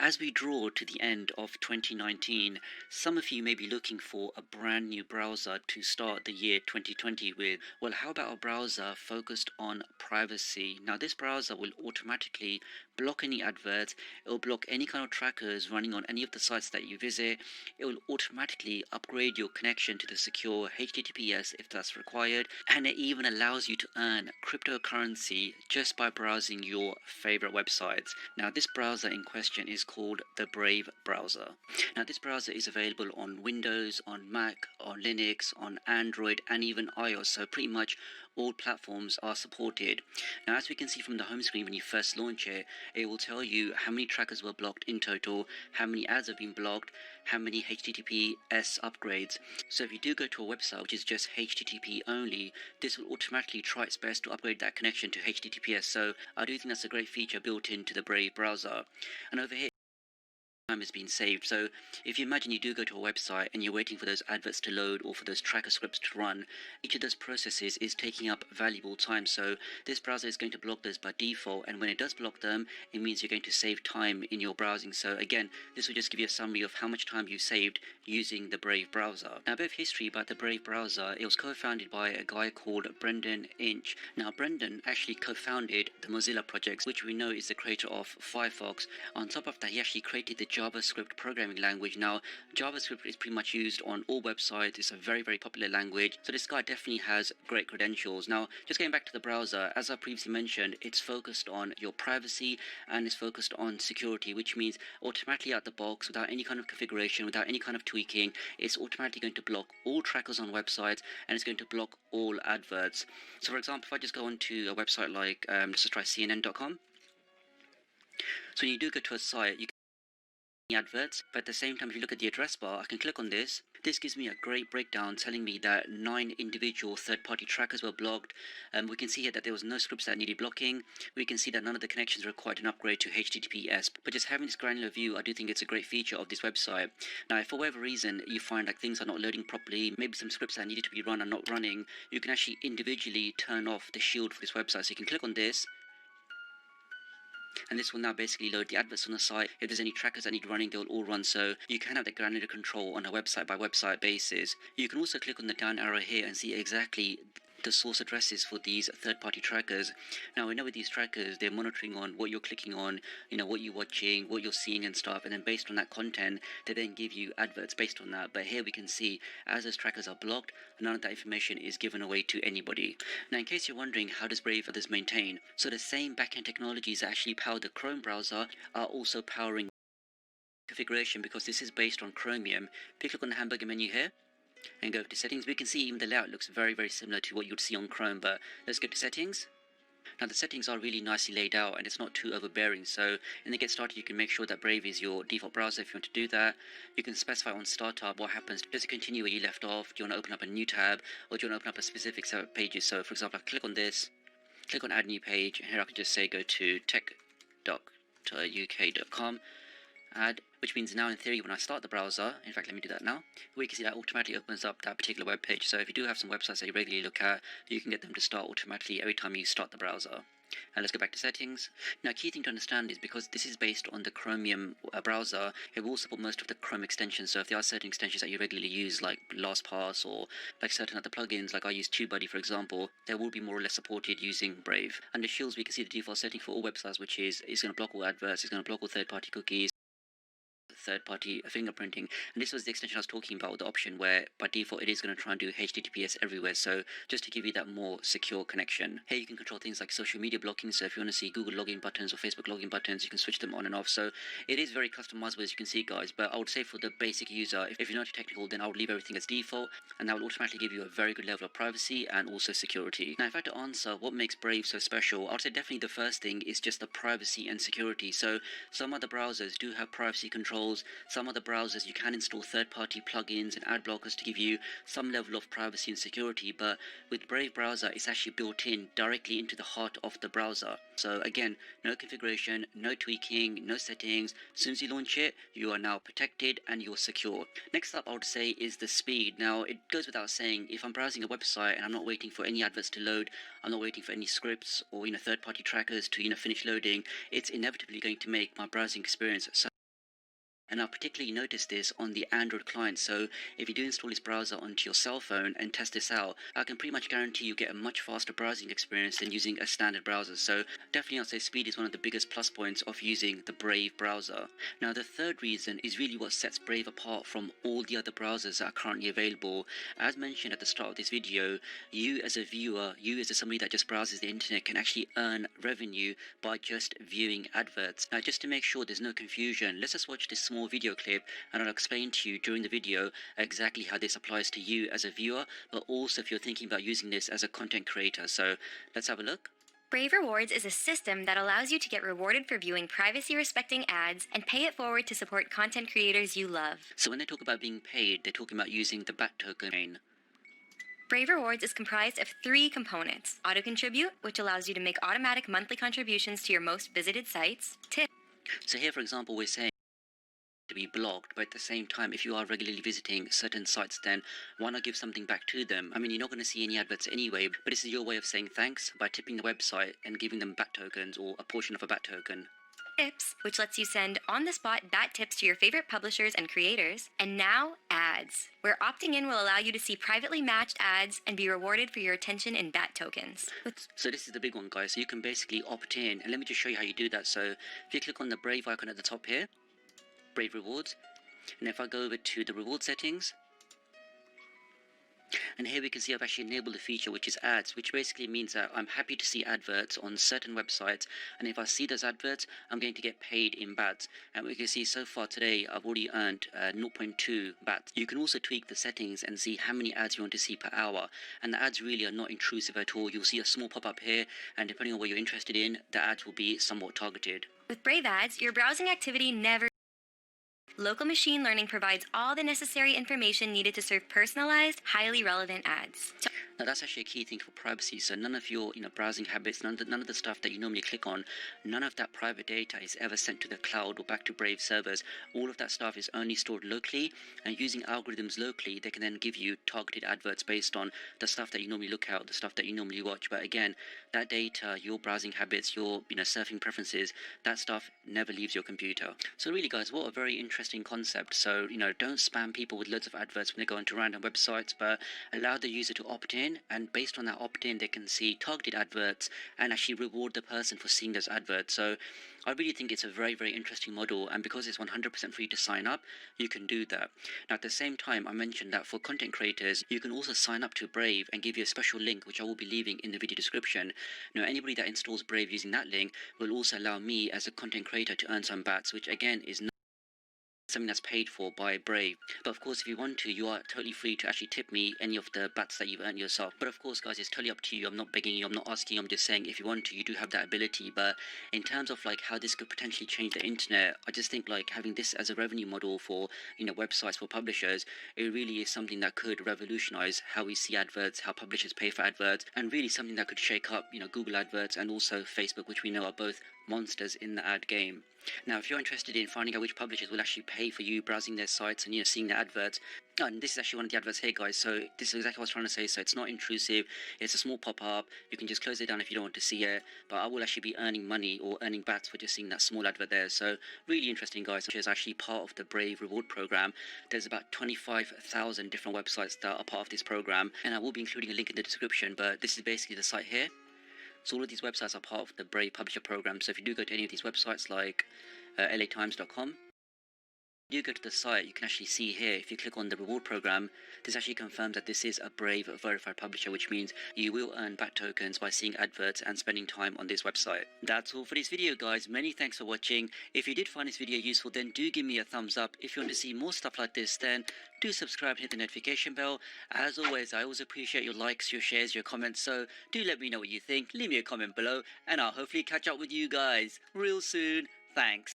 As we draw to the end of 2019, some of you may be looking for a brand new browser to start the year 2020 with. Well, how about a browser focused on privacy? Now, this browser will automatically block any adverts, it will block any kind of trackers running on any of the sites that you visit, it will automatically upgrade your connection to the secure HTTPS if that's required, and it even allows you to earn cryptocurrency just by browsing your favorite websites. Now, this browser in question is called the Brave browser. Now, this browser is available on Windows, on Mac, on Linux, on Android, and even iOS, so pretty much all platforms are supported. Now, as we can see from the home screen when you first launch it, it will tell you how many trackers were blocked in total, how many ads have been blocked, how many HTTPS upgrades. So if you do go to a website which is just HTTP only, this will automatically try its best to upgrade that connection to HTTPS. So I do think that's a great feature built into the Brave browser. And over here, time has been saved. So if you imagine you do go to a website and you're waiting for those adverts to load or for those tracker scripts to run, each of those processes is taking up valuable time. So this browser is going to block those by default, and when it does block them, it means you're going to save time in your browsing. So again, this will just give you a summary of how much time you saved using the Brave browser. Now, a bit of history about the Brave browser. It was co-founded by a guy called Brendan Inch. Now, Brendan actually co-founded the Mozilla project, which we know is the creator of Firefox. On top of that, he actually created the JavaScript programming language. Now, JavaScript is pretty much used on all websites. It's a very, very popular language. So this guy definitely has great credentials. Now, just going back to the browser, as I previously mentioned, it's focused on your privacy and it's focused on security, which means automatically out the box, without any kind of configuration, without any kind of tweaking, it's automatically going to block all trackers on websites and it's going to block all adverts. So for example, if I just go onto a website like, let's just try CNN.com. So when you do go to a site, you adverts, but at the same time, if you look at the address bar, I can click on this. This gives me a great breakdown telling me that 9 individual third-party trackers were blocked. We can see here that there was no scripts that needed blocking. We can see that none of the connections required an upgrade to HTTPS. But just having this granular view, I do think it's a great feature of this website. Now, if for whatever reason you find like things are not loading properly, maybe some scripts that needed to be run are not running, you can actually individually turn off the shield for this website. So you can click on this, and this will now basically load the adverts on the site. If there's any trackers that need running, they'll all run, so you can have the granular control on a website by website basis. You can also click on the down arrow here and see exactly the source addresses for these third-party trackers. Now, we know with these trackers, they're monitoring on what you're clicking on, what you're watching, what you're seeing and stuff, and then based on that content, they then give you adverts based on that. But here we can see, as those trackers are blocked, none of that information is given away to anybody. Now, in case you're wondering, how does Brave others maintain? So the same backend technologies that actually power the Chrome browser are also powering configuration, because this is based on Chromium. If you click on the hamburger menu here, and go to settings, we can see even the layout looks very, very similar to what you would see on Chrome. But let's go to settings. Now, the settings are really nicely laid out and it's not too overbearing. So in the get started, you can make sure that Brave is your default browser. If you want to do that, you can specify on startup what happens. Does it continue where you left off? Do you want to open up a new tab, or do you want to open up a specific set of pages? So for example, I click on this, click on add new page, and here I can just say go to tech.uk.com, add, which means now in theory when I start the browser, in fact let me do that now, we can see that automatically opens up that particular web page. So if you do have some websites that you regularly look at, you can get them to start automatically every time you start the browser. And let's go back to settings. Now, key thing to understand is because this is based on the Chromium browser, it will support most of the Chrome extensions. So if there are certain extensions that you regularly use, like LastPass or like certain other plugins, like I use TubeBuddy for example, they will be more or less supported using Brave. Under Shields, we can see the default setting for all websites, which is it's going to block all adverts, it's going to block all third-party cookies, third-party fingerprinting, and this was the extension I was talking about, the option where by default it is going to try and do HTTPS everywhere, so just to give you that more secure connection. Here you can control things like social media blocking, so if you want to see Google login buttons or Facebook login buttons, you can switch them on and off. So it is very customizable, as you can see guys, but I would say for the basic user, if you're not too technical, then I would leave everything as default, and that will automatically give you a very good level of privacy and also security. Now, if I had to answer what makes Brave so special, I would say definitely the first thing is just the privacy and security. So some other browsers do have privacy controls. Some other browsers you can install third-party plugins and ad blockers to give you some level of privacy and security, but with Brave browser it's actually built in directly into the heart of the browser. So again, no configuration, no tweaking, no settings. As soon as you launch it, you are now protected and you're secure. Next up, I would say, is the speed. Now, it goes without saying, if I'm browsing a website and I'm not waiting for any adverts to load, I'm not waiting for any scripts or third-party trackers to finish loading, it's inevitably going to make my browsing experience so And I particularly noticed this on the Android client. So if you do install this browser onto your cell phone and test this out, I can pretty much guarantee you get a much faster browsing experience than using a standard browser. So definitely I'd say speed is one of the biggest plus points of using the Brave browser. Now the third reason is really what sets Brave apart from all the other browsers that are currently available. As mentioned at the start of this video, you as a viewer, you as somebody that just browses the internet can actually earn revenue by just viewing adverts. Now just to make sure there's no confusion, let's just watch this small video clip and I'll explain to you during the video exactly how this applies to you as a viewer, but also if you're thinking about using this as a content creator. So let's have a look. Brave Rewards is a system that allows you to get rewarded for viewing privacy-respecting ads and pay it forward to support content creators you love. So when they talk about being paid, they're talking about using the BAT token. Brave Rewards is comprised of 3 components: Auto Contribute, which allows you to make automatic monthly contributions to your most visited sites; Tip. So here, for example, we're saying to be blocked, but at the same time, if you are regularly visiting certain sites, then why not give something back to them? I mean, you're not going to see any adverts anyway, but this is your way of saying thanks by tipping the website and giving them BAT tokens or a portion of a BAT token. Tips, which lets you send on-the-spot BAT tips to your favorite publishers and creators; and now ads, where opting in will allow you to see privately matched ads and be rewarded for your attention in BAT tokens. So this is the big one, guys. So you can basically opt in, and let me just show you how you do that. So if you click on the Brave icon at the top here, Brave Rewards, and if I go over to the reward settings, and here we can see I've actually enabled a feature which is ads, which basically means that I'm happy to see adverts on certain websites, and if I see those adverts, I'm going to get paid in BATs. And we can see so far today I've already earned 0.2 BATs. You can also tweak the settings and see how many ads you want to see per hour, and the ads really are not intrusive at all. You'll see a small pop-up here, and depending on what you're interested in, the ads will be somewhat targeted. With Brave Ads, your browsing activity never. Local machine learning provides all the necessary information needed to serve personalized, highly relevant ads. Now that's actually a key thing for privacy. So none of your browsing habits, none of the stuff that you normally click on, none of that private data is ever sent to the cloud or back to Brave servers. All of that stuff is only stored locally, and using algorithms locally, they can then give you targeted adverts based on the stuff that you normally look at, the stuff that you normally watch. But again, that data, your browsing habits, your surfing preferences, that stuff never leaves your computer. So really, guys, what a very interesting concept. So don't spam people with loads of adverts when they go into random websites, but allow the user to opt in, and based on that opt-in they can see targeted adverts and actually reward the person for seeing those adverts. So I really think it's a very, very interesting model, and because it's 100% free to sign up, you can do that. Now at the same time, I mentioned that for content creators, you can also sign up to Brave and give you a special link, which I will be leaving in the video description. Now anybody that installs Brave using that link will also allow me as a content creator to earn some BATs, which again is something that's paid for by Brave. But of course, if you want to, you are totally free to actually tip me any of the BATs that you've earned yourself. But of course, guys, it's totally up to you. I'm not begging you, I'm not asking you, I'm just saying if you want to, you do have that ability. But in terms of how this could potentially change the internet, I just think having this as a revenue model for websites, for publishers, it really is something that could revolutionize how we see adverts, how publishers pay for adverts, and really something that could shake up Google adverts and also Facebook, which we know are both monsters in the ad game. Now, if you're interested in finding out which publishers will actually pay for you browsing their sites and seeing the adverts, and this is actually one of the adverts here, guys. So this is exactly what I was trying to say. So it's not intrusive. It's a small pop-up. You can just close it down if you don't want to see it. But I will actually be earning money or earning BATs for just seeing that small advert there. So really interesting, guys. Which is actually part of the Brave reward program. There's about 25,000 different websites that are part of this program, and I will be including a link in the description. But this is basically the site here. So all of these websites are part of the Brave Publisher program. So if you do go to any of these websites like latimes.com, you go to the site, you can actually see here, if you click on the reward program, this actually confirms that this is a Brave verified publisher, which means you will earn BAT tokens by seeing adverts and spending time on this website. That's all for this video, guys. Many thanks for watching. If you did find this video useful, then do give me a thumbs up. If you want to see more stuff like this, then do subscribe and hit the notification bell. As always, I always appreciate your likes, your shares, your comments, so do let me know what you think. Leave me a comment below, and I'll hopefully catch up with you guys real soon. Thanks.